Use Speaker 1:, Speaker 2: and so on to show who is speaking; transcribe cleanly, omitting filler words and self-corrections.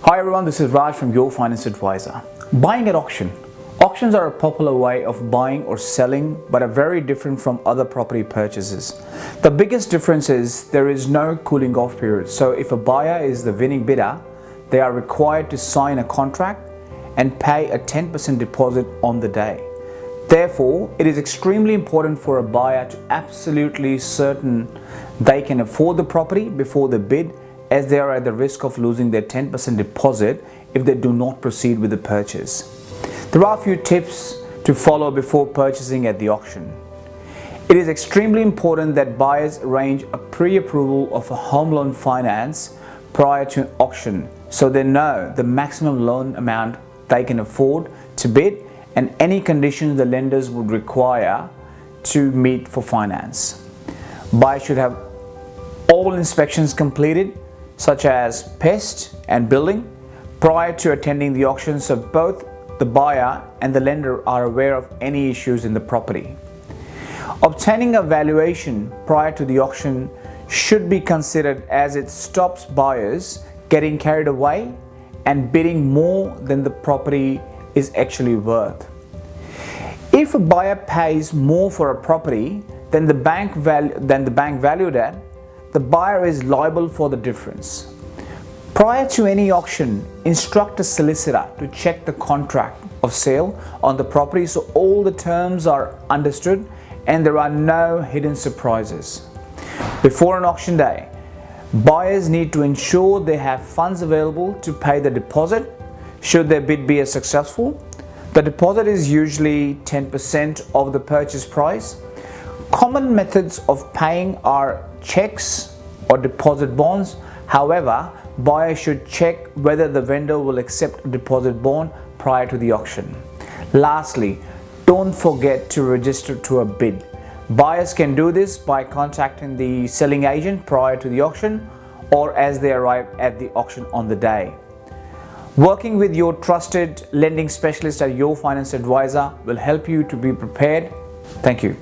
Speaker 1: Hi everyone, this is Raj from Your Finance Advisor. Buying at auction. Auctions are a popular way of buying or selling but are very different from other property purchases. The biggest difference is there is no cooling off period. So if a buyer is the winning bidder, they are required to sign a contract and pay a 10% deposit on the day. Therefore, it is extremely important for a buyer to absolutely certain they can afford the property before they bid, as they are at the risk of losing their 10% deposit if they do not proceed with the purchase. There are a few tips to follow before purchasing at the auction. It is extremely important that buyers arrange a pre-approval of a home loan finance prior to auction so they know the maximum loan amount they can afford to bid and any conditions the lenders would require to meet for finance. Buyers should have all inspections completed, such as pest and building, prior to attending the auction, so both the buyer and the lender are aware of any issues in the property. Obtaining a valuation prior to the auction should be considered, as it stops buyers getting carried away and bidding more than the property is actually worth. If a buyer pays more for a property than the bank valued at, the buyer is liable for the difference. Prior to any auction, instruct a solicitor to check the contract of sale on the property so all the terms are understood and there are no hidden surprises. Before an auction day, buyers need to ensure they have funds available to pay the deposit should their bid be successful. The deposit is usually 10% of the purchase price. Common methods of paying are checks or deposit bonds. However, buyers should check whether the vendor will accept a deposit bond prior to the auction. Lastly, don't forget to register to a bid. Buyers can do this by contacting the selling agent prior to the auction or as they arrive at the auction on the day. Working with your trusted lending specialist at Your Finance Advisor will help you to be prepared. Thank you.